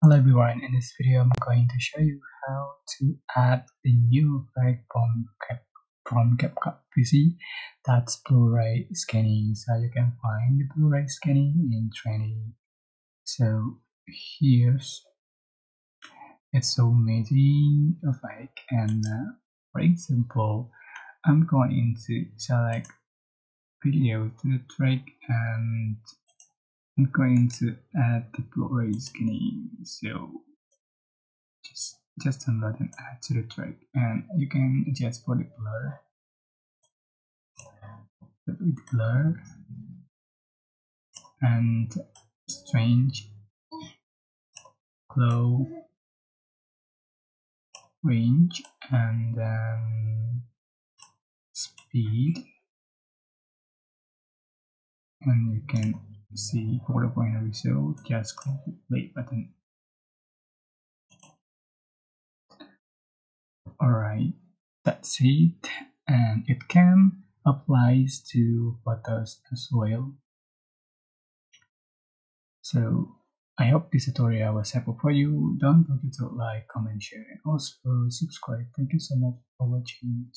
Hello everyone, in this video I'm going to show you how to add the new effect from CapCut PC. That's Blu-ray scanning. So you can find the Blu-ray scanning in Trend. So here's it's so amazing effect, and for example I'm going to select video to the track, and I'm going to add the Blu-ray scanning. So just download and add to the track, and you can adjust for the blur and strange, glow, range, and then speed, and you can see for the final result just click the play button. Alright, that's it, and it can applies to photos as well. So I hope this tutorial was helpful for you. Don't forget to like, comment, share, and also subscribe. Thank you so much for watching.